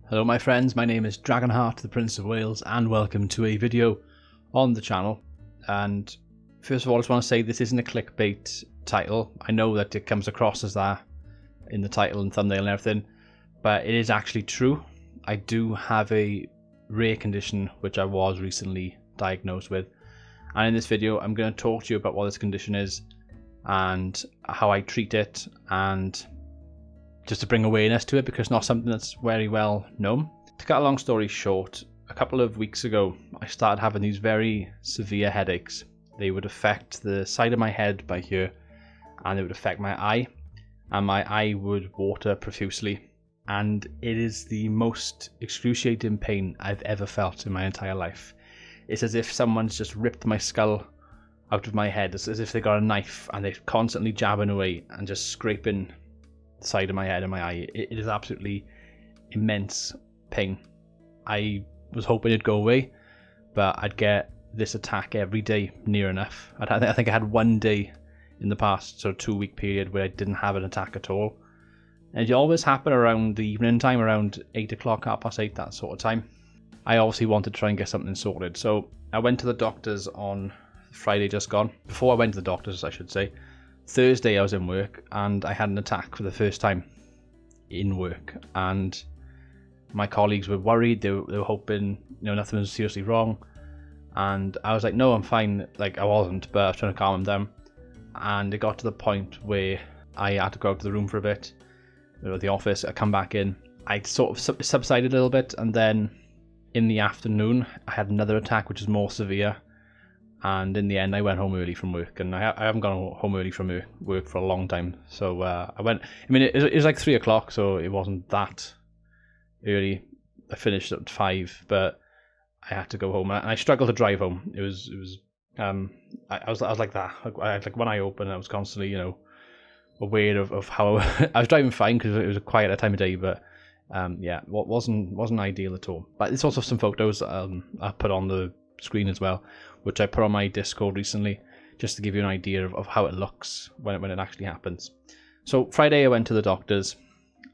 Hello my friends, my name is DragonHeart, the Prince of Wales, and welcome to a video on the channel. And first of all, I just want to say this isn't a clickbait title. I know that it comes across as that in the title and thumbnail and everything, but it is actually true. I do have a rare condition which I was recently diagnosed with, and in this video I'm going to talk to you about what this condition is and how I treat it, and just to bring awareness to it because it's not something that's very well known. To cut a long story short, a couple of weeks ago I started having these very severe headaches. They would affect the side of my head by here, and they would affect my eye, and my eye would water profusely, and it is the most excruciating pain I've ever felt in my entire life. It's as if someone's just ripped my skull out of my head. It's as if they got a knife and they're constantly jabbing away and just scraping the side of my head and my eye. It is absolutely immense pain. I was hoping it'd go away, but I'd get this attack every day near enough. I think I had one day in the past sort of 2-week period where I didn't have an attack at all, and it always happened around the evening time, around 8 o'clock, 8:30, that sort of time. I obviously wanted to try and get something sorted, so I went to the doctors on Friday just gone. Before I went to the doctors, I should say, Thursday I was in work and I had an attack for the first time in work, and my colleagues were worried. They were hoping nothing was seriously wrong, and I was like, no, I'm fine. Like, I wasn't, but I was trying to calm them down, and it got to the point where I had to go out to the room for a bit, the office. I come back in, I sort of subsided a little bit, and then in the afternoon I had another attack which is more severe. And in the end, I went home early from work, and I haven't gone home early from work for a long time. So I went. I mean, it was like 3 o'clock, so it wasn't that early. I finished at 5, but I had to go home, and I struggled to drive home. It was. I was like that. I had like one eye open. I was constantly, aware of how I was driving fine because it was a quieter time of day, but yeah, what wasn't ideal at all. But there's also some photos I put on the screen as well, which I put on my Discord recently, just to give you an idea of how it looks when it actually happens. So Friday I went to the doctors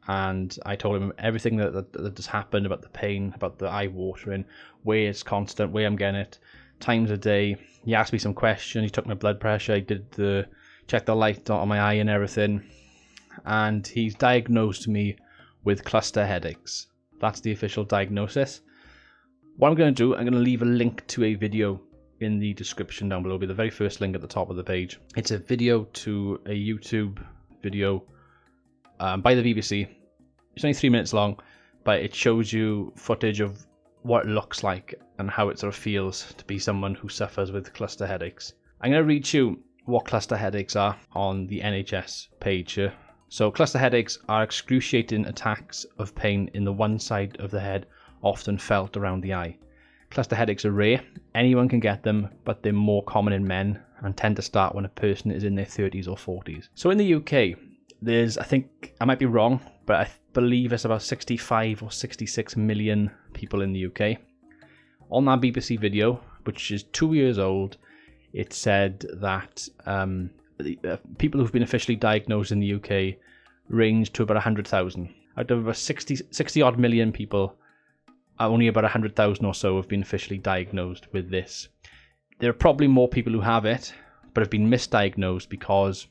and I told him everything that has happened, about the pain, about the eye watering, where it's constant, where I'm getting it, times a day. He asked me some questions, he took my blood pressure, he did checked the light on my eye and everything, and he's diagnosed me with cluster headaches. That's the official diagnosis. What I'm going to do, I'm going to leave a link to a video in the description down below. It'll be the very first link at the top of the page. It's a video to a YouTube video by the BBC. It's only 3 minutes long, but it shows you footage of what it looks like and how it sort of feels to be someone who suffers with cluster headaches. I'm going to read you what cluster headaches are on the NHS page here. So cluster headaches are excruciating attacks of pain in the one side of the head, often felt around the eye. Cluster headaches are rare. Anyone can get them, but they're more common in men and tend to start when a person is in their 30s or 40s. So in the UK, there's, I think, I might be wrong, but I believe it's about 65 or 66 million people in the UK. On that BBC video, which is 2 years old, it said that people who've been officially diagnosed in the UK range to about 100,000. Out of about 60 odd million people, only about 100,000 or so have been officially diagnosed with this. There are probably more people who have it, but have been misdiagnosed because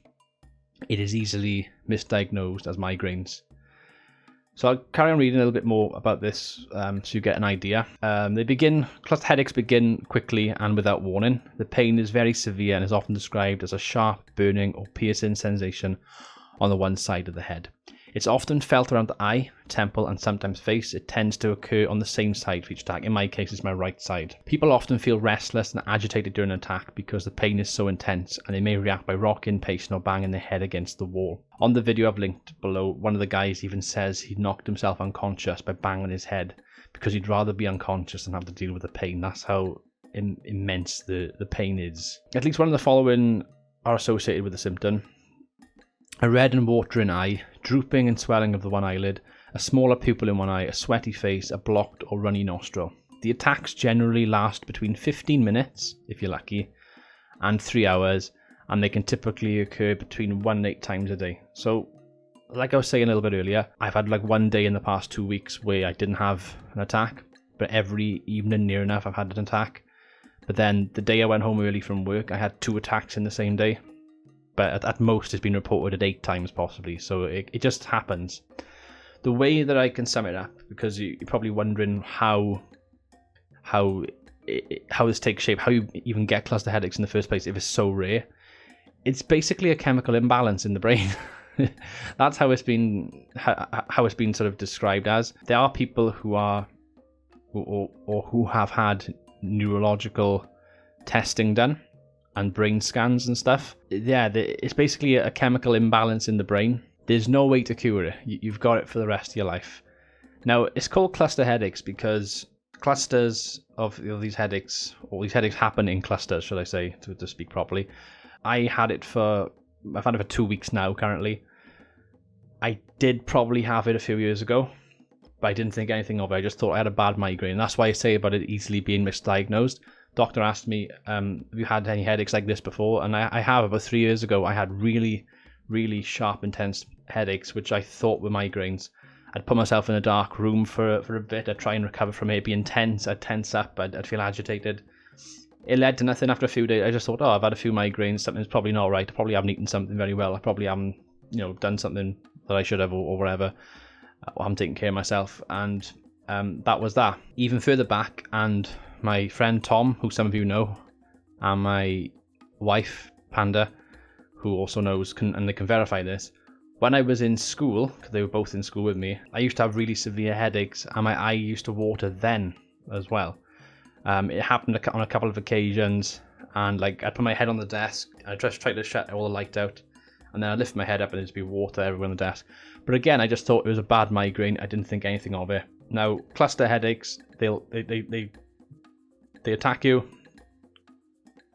it is easily misdiagnosed as migraines. So I'll carry on reading a little bit more about this so you get an idea. Cluster headaches begin quickly and without warning. The pain is very severe and is often described as a sharp, burning or piercing sensation on the one side of the head. It's often felt around the eye, temple and sometimes face. It tends to occur on the same side for each attack. In my case, it's my right side. People often feel restless and agitated during an attack because the pain is so intense, and they may react by rocking, pacing or banging their head against the wall. On the video I've linked below, one of the guys even says he knocked himself unconscious by banging his head because he'd rather be unconscious than have to deal with the pain. That's how immense the pain is. At least one of the following are associated with the symptom: a red and watering eye, drooping and swelling of the one eyelid, a smaller pupil in one eye, a sweaty face, a blocked or runny nostril. The attacks generally last between 15 minutes, if you're lucky, and 3 hours, and they can typically occur between 1 and 8 times a day. So like I was saying a little bit earlier, I've had like one day in the past 2 weeks where I didn't have an attack, but every evening near enough I've had an attack. But then the day I went home early from work, I had 2 attacks in the same day. But at most it's been reported at 8 times possibly, so it just happens. The way that I can sum it up, because you're probably wondering how this takes shape, how you even get cluster headaches in the first place if it's so rare. It's basically a chemical imbalance in the brain. That's how it's been sort of described as. There are people who are or who have had neurological testing done and brain scans and stuff. Yeah, it's basically a chemical imbalance in the brain. There's no way to cure it. You've got it for the rest of your life. Now, it's called cluster headaches because clusters of these headaches, or these headaches happen in clusters, should I say, to speak properly. I've had it for 2 weeks now, currently. I did probably have it a few years ago, but I didn't think anything of it. I just thought I had a bad migraine. That's why I say about it easily being misdiagnosed. Doctor asked me, have you had any headaches like this before? And I have. About 3 years ago, I had really, really sharp, intense headaches, which I thought were migraines. I'd put myself in a dark room for a bit. I'd try and recover from it. It'd be intense. I'd tense up. I'd feel agitated. It led to nothing after a few days. I just thought, oh, I've had a few migraines. Something's probably not right. I probably haven't eaten something very well. I probably haven't, done something that I should have or whatever. I'm taking care of myself. And that was that. Even further back, and my friend Tom, who some of you know, and my wife, Panda, who also knows, and they can verify this. When I was in school, because they were both in school with me, I used to have really severe headaches, and my eye used to water then as well. It happened on a couple of occasions, and I'd put my head on the desk, and I just tried to shut all the light out, and then I'd lift my head up and there'd just be water everywhere on the desk. But again, I just thought it was a bad migraine. I didn't think anything of it. Now, cluster headaches, they attack you.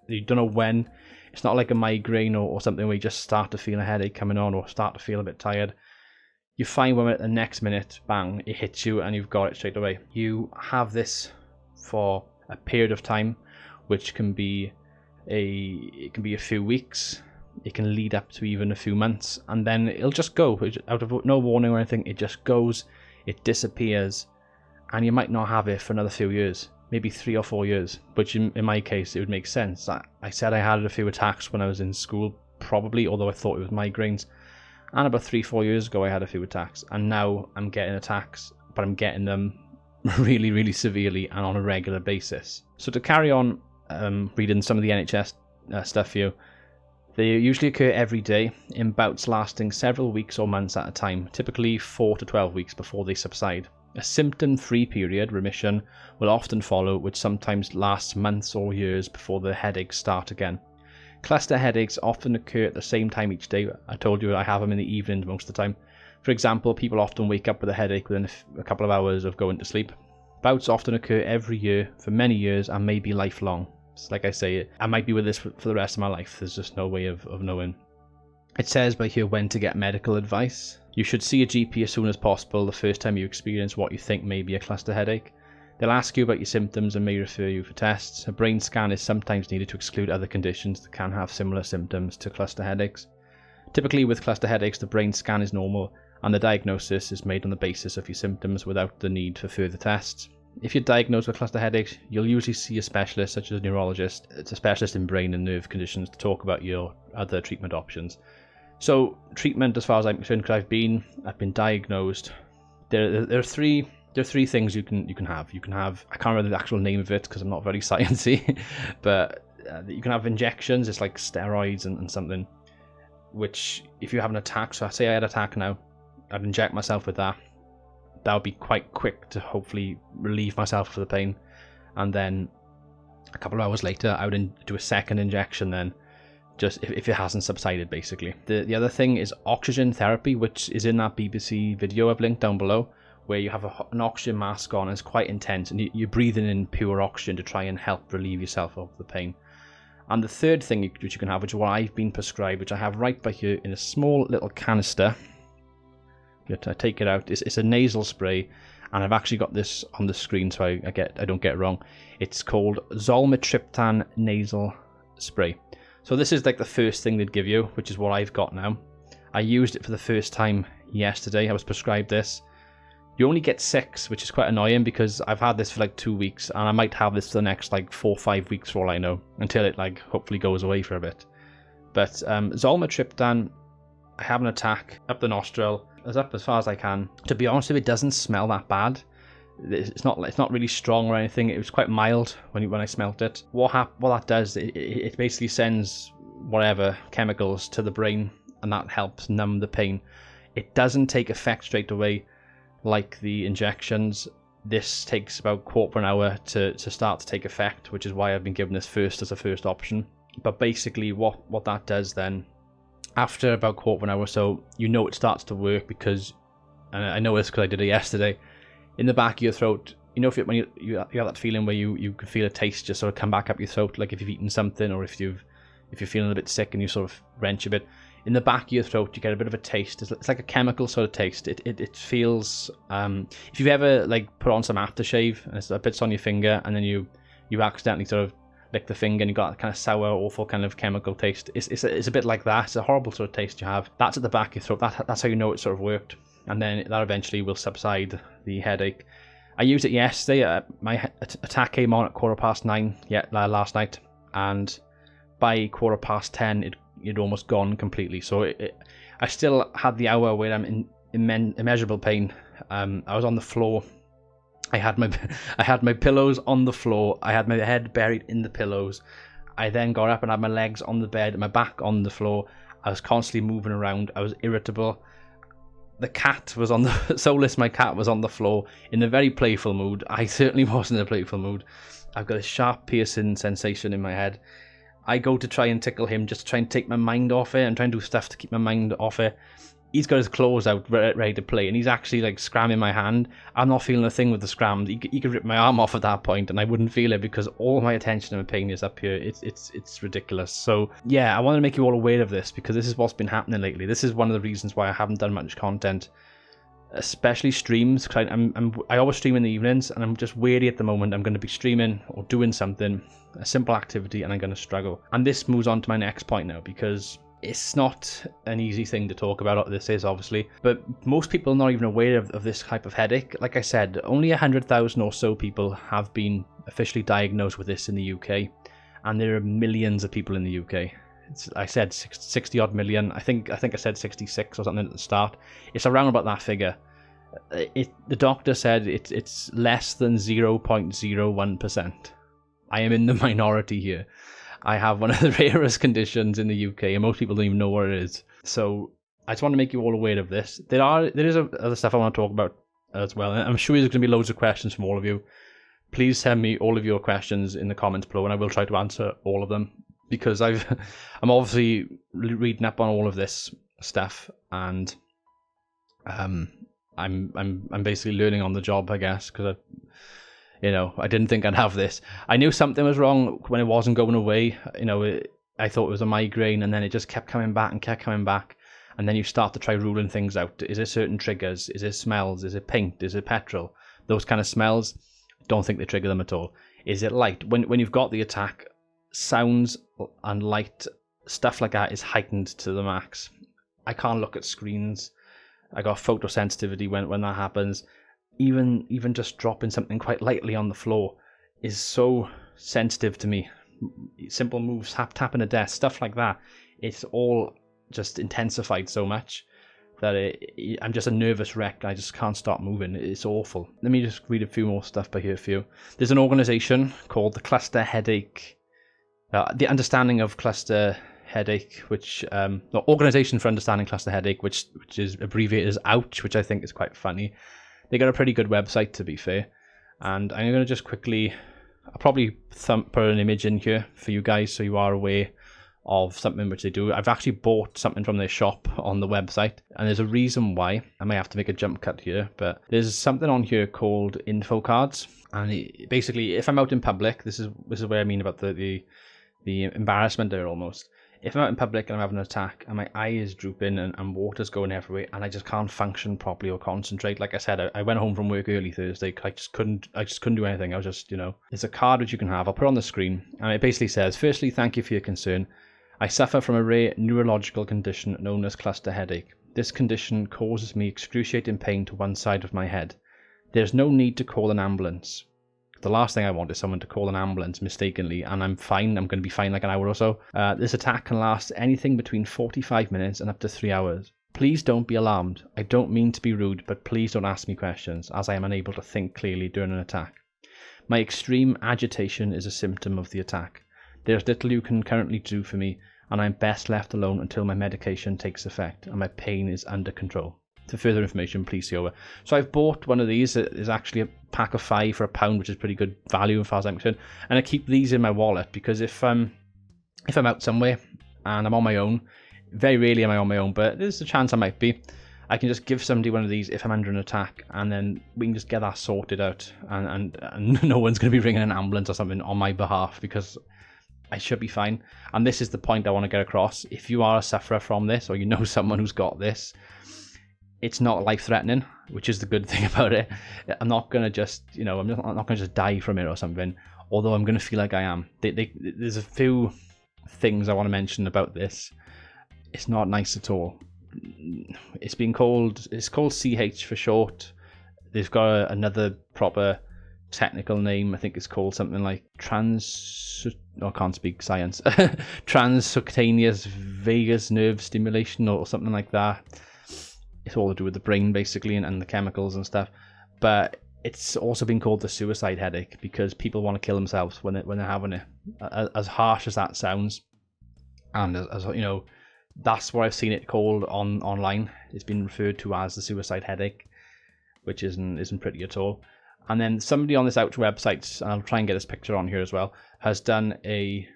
You don't know when. It's not like a migraine or something where you just start to feel a headache coming on or start to feel a bit tired. You find one at the next minute, bang, it hits you and you've got it straight away. You have this for a period of time, which can be a few weeks. It can lead up to even a few months, and then it'll just go out of no warning or anything. It just goes, it disappears, and you might not have it for another few years. Maybe 3 or 4 years, which in my case, it would make sense. I said I had a few attacks when I was in school, probably, although I thought it was migraines. And about 3-4 years ago, I had a few attacks. And now I'm getting attacks, but I'm getting them really, really severely and on a regular basis. So to carry on reading some of the NHS stuff for you, they usually occur every day in bouts lasting several weeks or months at a time, typically 4 to 12 weeks before they subside. A symptom-free period, remission, will often follow, which sometimes lasts months or years before the headaches start again. Cluster headaches often occur at the same time each day. I told you I have them in the evening most of the time. For example, people often wake up with a headache within a couple of hours of going to sleep. Bouts often occur every year for many years and may be lifelong. So like I say, I might be with this for the rest of my life. There's just no way of knowing. It says by here when to get medical advice. You should see a GP as soon as possible the first time you experience what you think may be a cluster headache. They'll ask you about your symptoms and may refer you for tests. A brain scan is sometimes needed to exclude other conditions that can have similar symptoms to cluster headaches. Typically with cluster headaches, the brain scan is normal and the diagnosis is made on the basis of your symptoms without the need for further tests. If you're diagnosed with cluster headaches, you'll usually see a specialist such as a neurologist. It's a specialist in brain and nerve conditions to talk about your other treatment options. So treatment, as far as I'm concerned, because I've been diagnosed. There are three things you can have. You can have, I can't remember the actual name of it because I'm not very sciencey, but you can have injections. It's like steroids and something. Which, if you have an attack, so I say I had an attack now, I'd inject myself with that. That would be quite quick to hopefully relieve myself of the pain, and then a couple of hours later, I would do a second injection then. Just if it hasn't subsided, basically. The other thing is oxygen therapy, which is in that BBC video I've linked down below, where you have an oxygen mask on and it's quite intense, and you're breathing in pure oxygen to try and help relieve yourself of the pain. And the third thing which you can have, which is what I've been prescribed, which I have right by here in a small little canister. You have to take it out. It's a nasal spray, and I've actually got this on the screen so I don't get it wrong. It's called zolmitriptan nasal spray. So this is like the first thing they'd give you, which is what I've got now. I used it for the first time yesterday. I was prescribed this. You only get 6, which is quite annoying because I've had this for like 2 weeks, and I might have this for the next like 4 or 5 weeks for all I know, until it like hopefully goes away for a bit. But zolmitriptan, I have an attack up the nostril, up as far as I can. To be honest with you, it doesn't smell that bad. It's not really strong or anything. It was quite mild when I smelt it. What that does, it basically sends whatever chemicals to the brain, and that helps numb the pain. It doesn't take effect straight away like the injections. This takes about a quarter of an hour to start to take effect, which is why I've been given this first as a first option. But basically what that does then, after about a quarter of an hour or so, you know it starts to work because, and I know this because I did it yesterday, in the back of your throat, you know, when you have that feeling where you can feel a taste just sort of come back up your throat, like if you've eaten something, or if you're feeling a bit sick and you sort of wrench a bit. In the back of your throat, you get a bit of a taste. It's like a chemical sort of taste. It feels, if you've ever like put on some aftershave and it's a bit on your finger, and then you accidentally sort of lick the finger and you got that kind of sour, awful kind of chemical taste. It's a bit like that. It's a horrible sort of taste you have. That's at the back of your throat. That's how you know it sort of worked. And then that eventually will subside the headache. I used it yesterday. My attack came on at 9:15 last night, and by 10:15 it'd almost gone completely. So I still had the hour where I'm in immeasurable pain. I was on the floor. I had my pillows on the floor. I had my head buried in the pillows. I then got up and had my legs on the bed and my back on the floor. I was constantly moving around. I was irritable. The cat was on the... Soulless, my cat, was on the floor in a very playful mood. I certainly wasn't in a playful mood. I've got a sharp, piercing sensation in my head. I go to try and tickle him, just to try and take my mind off it and try and do stuff to keep my mind off it. He's got his claws out, ready to play, and he's actually like scramming my hand. I'm not feeling a thing with the scram. He could rip my arm off at that point, and I wouldn't feel it because all my attention and pain is up here. It's ridiculous. So yeah, I want to make you all aware of this because this is what's been happening lately. This is one of the reasons why I haven't done much content, especially streams. Cause I always stream in the evenings, and I'm just wary at the moment. I'm going to be streaming or doing something, a simple activity, and I'm going to struggle. And this moves on to my next point now because it's not an easy thing to talk about. This is obviously, but most people are not even aware of this type of headache. Like I said, only 100,000 or so people have been officially diagnosed with this in the UK, and there are millions of people in the UK. I said 60 odd million. I think I said 66 or something at the start. It's around about that figure. The doctor said it's less than 0.01%. I am in the minority here. I have one of the rarest conditions in the UK, and most people don't even know what it is. So I just want to make you all aware of this. There is other stuff I want to talk about as well. And I'm sure there's going to be loads of questions from all of you. Please send me all of your questions in the comments below, and I will try to answer all of them because I'm obviously reading up on all of this stuff, and I'm basically learning on the job, I guess, because I didn't think I'd have this. I knew something was wrong when it wasn't going away. I thought it was a migraine, and then it just kept coming back and kept coming back. And then you start to try ruling things out. Is it certain triggers? Is it smells? Is it paint? Is it petrol? Those kind of smells, don't think they trigger them at all. Is it light? When you've got the attack, sounds and light, stuff like that is heightened to the max. I can't look at screens. I got photosensitivity when that happens. Even just dropping something quite lightly on the floor is so sensitive to me. Simple moves, tapping a desk, stuff like that. It's all just intensified so much that I'm just a nervous wreck. I just can't stop moving. It's awful. Let me just read a few more stuff by here for you. There's an organisation called the Cluster Headache, the Understanding of Cluster Headache, which Organisation for Understanding Cluster Headache, which is abbreviated as OUCH, which I think is quite funny. They got a pretty good website, to be fair. And I'm going to just quickly... I'll probably put an image in here for you guys so you are aware of something which they do. I've actually bought something from their shop on the website, and there's a reason why. I may have to make a jump cut here, but there's something on here called info cards. And basically, if I'm out in public, this is what I mean about the embarrassment there almost. If I'm out in public and I'm having an attack and my eye is drooping and water's going everywhere and I just can't function properly or concentrate, like I said, I went home from work early Thursday. I just couldn't do anything. I was just, there's a card which you can have. I'll put it on the screen, and it basically says, "Firstly, thank you for your concern. I suffer from a rare neurological condition known as cluster headache. This condition causes me excruciating pain to one side of my head. There's no need to call an ambulance. The last thing I want is someone to call an ambulance mistakenly, and I'm fine. I'm going to be fine like an hour or so. This attack can last anything between 45 minutes and up to 3 hours. Please don't be alarmed. I don't mean to be rude, but please don't ask me questions, as I am unable to think clearly during an attack. My extreme agitation is a symptom of the attack. There is little you can currently do for me, and I am best left alone until my medication takes effect and my pain is under control. For further information, please see over. So I've bought one of these. It is actually a pack of 5 for £1, which is pretty good value as far as I'm concerned. And I keep these in my wallet because if I'm out somewhere and I'm on my own, very rarely am I on my own, but there's a chance I might be, I can just give somebody one of these if I'm under an attack, and then we can just get that sorted out, and no one's going to be ringing an ambulance or something on my behalf, because I should be fine. And this is the point I want to get across. If you are a sufferer from this, or you know someone who's got this, it's not life-threatening, which is the good thing about it. I'm not going to just, I'm not going to just die from it or something, although I'm going to feel like I am. There's a few things I want to mention about this. It's not nice at all. It's called CH for short. They've got another proper technical name. I think it's called something like I can't speak science. Transcutaneous vagus nerve stimulation or something like that. It's all to do with the brain basically, and the chemicals and stuff. But it's also been called the suicide headache because people want to kill themselves when they're having it. As harsh as that sounds, and as that's what I've seen it called online. It's been referred to as the suicide headache, which isn't pretty at all. And then somebody on this Ouch website, and I'll try and get this picture on here as well, has done a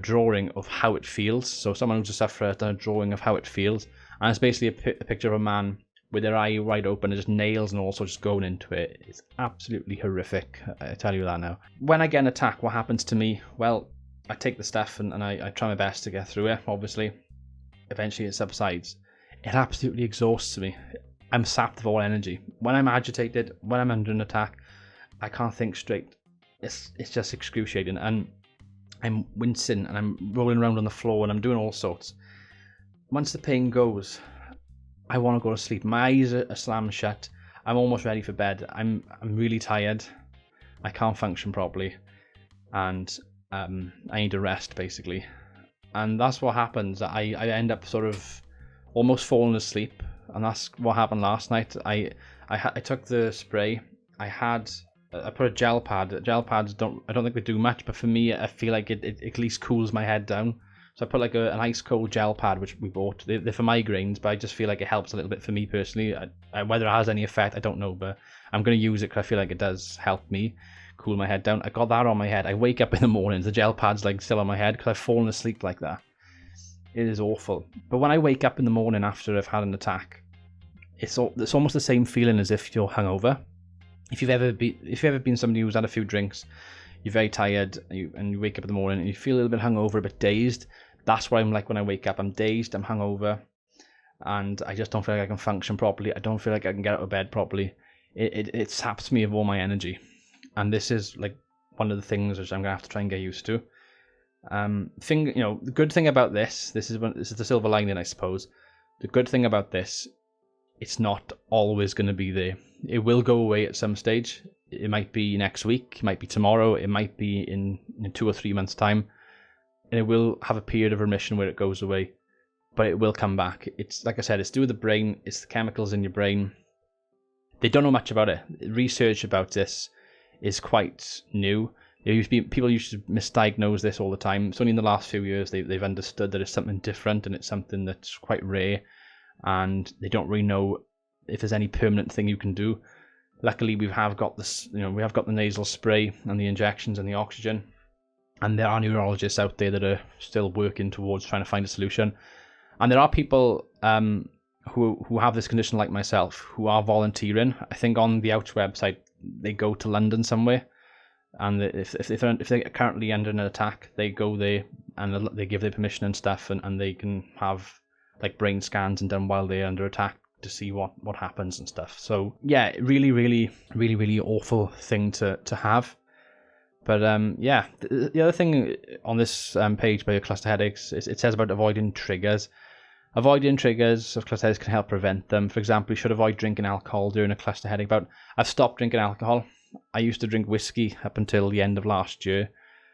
drawing of how it feels. So someone who's a sufferer has done a drawing of how it feels. And it's basically a picture of a man with their eye wide open and just nails and also just going into it. It's absolutely horrific, I tell you that now. When I get an attack, what happens to me? Well, I take the stuff and I try my best to get through it, obviously. Eventually it subsides. It absolutely exhausts me. I'm sapped of all energy. When I'm agitated, when I'm under an attack, I can't think straight. It's just excruciating. And I'm wincing and I'm rolling around on the floor and I'm doing all sorts. Once the pain goes, I want to go to sleep. My eyes are slammed shut. I'm almost ready for bed. I'm really tired. I can't function properly, and I need to rest basically. And that's what happens. I end up sort of almost falling asleep, and that's what happened last night. I took the spray. I put a gel pad. Gel pads I don't think they do much, but for me, I feel like it at least cools my head down. So I put like an ice cold gel pad, which we bought. They're for migraines, but I just feel like it helps a little bit for me personally. Whether it has any effect, I don't know, but I'm going to use it because I feel like it does help me cool my head down. I got that on my head. I wake up in the mornings, the gel pad's like still on my head because I've fallen asleep like that. It is awful. But when I wake up in the morning after I've had an attack, it's almost the same feeling as if you're hungover. If you've ever been somebody who's had a few drinks, you're very tired, and you wake up in the morning and you feel a little bit hungover, a bit dazed. That's what I'm like when I wake up. I'm dazed, I'm hungover, and I just don't feel like I can function properly. I don't feel like I can get out of bed properly. It saps me of all my energy. And this is like one of the things which I'm going to have to try and get used to. The good thing about this is the silver lining, I suppose. The good thing about this, it's not always going to be there. It will go away at some stage. It might be next week, it might be tomorrow, it might be in 2 or 3 months' time. And it will have a period of remission where it goes away, but it will come back. It's like I said, it's to do with the brain. It's the chemicals in your brain. They don't know much about it. Research about this is quite new. People used to misdiagnose this all the time. It's only in the last few years they've understood that it's something different and it's something that's quite rare, and they don't really know if there's any permanent thing you can do. Luckily, we have got the nasal spray and the injections and the oxygen. And there are neurologists out there that are still working towards trying to find a solution. And there are people who have this condition like myself who are volunteering. I think on the Ouch website, they go to London somewhere. And if they're currently under an attack, they go there and they give their permission and stuff. And they can have like brain scans and done while they're under attack to see what happens and stuff. So yeah, really, really, really, really awful thing to have. But the other thing on this page by your cluster headaches, it says about avoiding triggers. Avoiding triggers of cluster headaches can help prevent them. For example, you should avoid drinking alcohol during a cluster headache bout. I've stopped drinking alcohol. I used to drink whiskey up until the end of last year.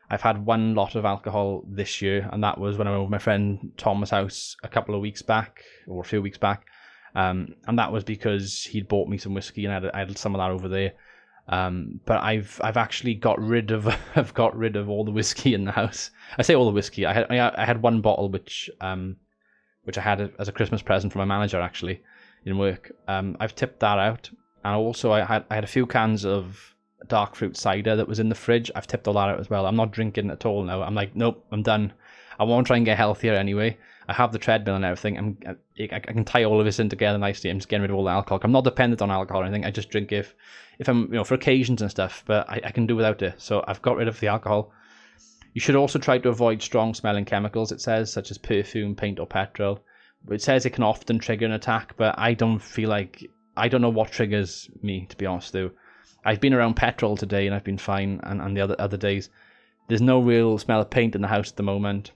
I've had one lot of alcohol this year, and that was when I went over my friend Tom's house a couple of weeks back, or a few weeks back. And that was because he'd bought me some whiskey, and I had some of that over there. But I've actually got rid of I've got rid of all the whiskey in the house. I say all the whiskey. I had one bottle which I had as a Christmas present from my manager actually in work. I've tipped that out, and also I had a few cans of dark fruit cider that was in the fridge. I've tipped all that out as well. I'm not drinking at all now. I'm like, nope, I'm done. I want to try and get healthier anyway. I have the treadmill and everything. I can tie all of this in together nicely. I'm just getting rid of all the alcohol. I'm not dependent on alcohol or anything. I just drink if I'm, for occasions and stuff, but I can do without it. So I've got rid of the alcohol. You should also try to avoid strong smelling chemicals, it says, such as perfume, paint, or petrol. It says it can often trigger an attack, but I don't know what triggers me, to be honest, though. I've been around petrol today and I've been fine, and the other days. There's no real smell of paint in the house at the moment.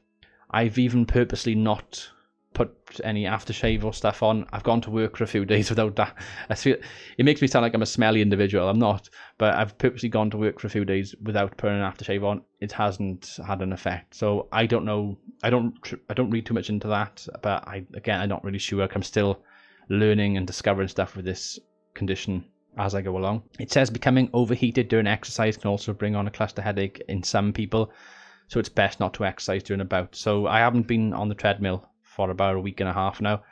I've even purposely not put any aftershave or stuff on. I've gone to work for a few days without that. It makes me sound like I'm a smelly individual. I'm not, but I've purposely gone to work for a few days without putting an aftershave on. It hasn't had an effect, so I don't know. I don't read too much into that, but I'm not really sure. I'm still learning and discovering stuff with this condition as I go along. It says becoming overheated during exercise can also bring on a cluster headache in some people, so it's best not to exercise during a bout. So I haven't been on the treadmill for about a week and a half now,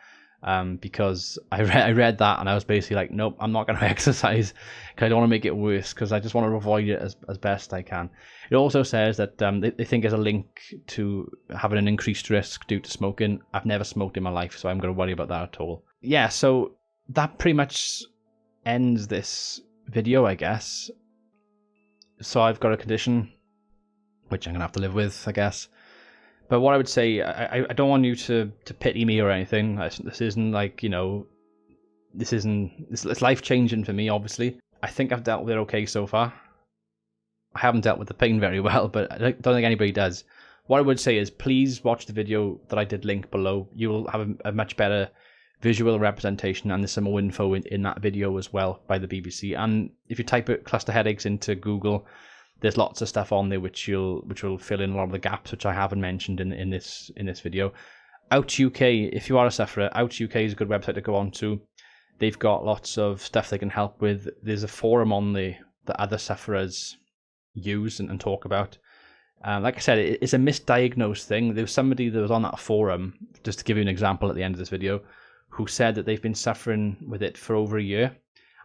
because I read that and I was basically like, nope, I'm not going to exercise because I don't want to make it worse, because I just want to avoid it as best I can. It also says that they think there's a link to having an increased risk due to smoking. I've never smoked in my life, so I'm going to worry about that at all. Yeah, so that pretty much ends this video, I guess. So I've got a condition which I'm gonna have to live with, I guess. But what I would say, I don't want you to pity me or anything. This isn't like, it's life changing for me, obviously. I think I've dealt with it okay so far. I haven't dealt with the pain very well, but I don't think anybody does. What I would say is, please watch the video that I did link below. You will have a much better visual representation, and there's some more info in that video as well by the BBC. And if you type cluster headaches into Google, there's lots of stuff on there which will fill in a lot of the gaps which I haven't mentioned in this video. Out UK, if you are a sufferer, Out UK is a good website to go on to. They've got lots of stuff they can help with. There's a forum on there that other sufferers use and talk about. Like I said, it's a misdiagnosed thing. There was somebody that was on that forum, just to give you an example at the end of this video, who said that they've been suffering with it for over a year,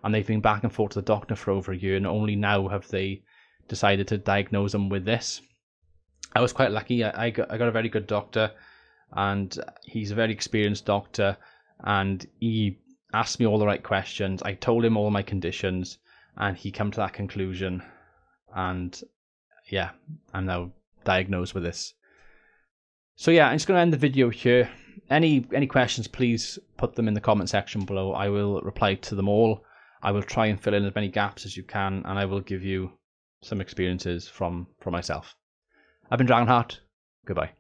and they've been back and forth to the doctor for over a year, and only now have they decided to diagnose them with this. I was quite lucky. I got a very good doctor, and he's a very experienced doctor, and he asked me all the right questions. I told him all my conditions, and he came to that conclusion, and yeah, I'm now diagnosed with this. So yeah, I'm just going to end the video here. Any questions, please put them in the comment section below. I will reply to them all. I will try and fill in as many gaps as you can, and I will give you some experiences from myself. I've been DragonHeart. Goodbye.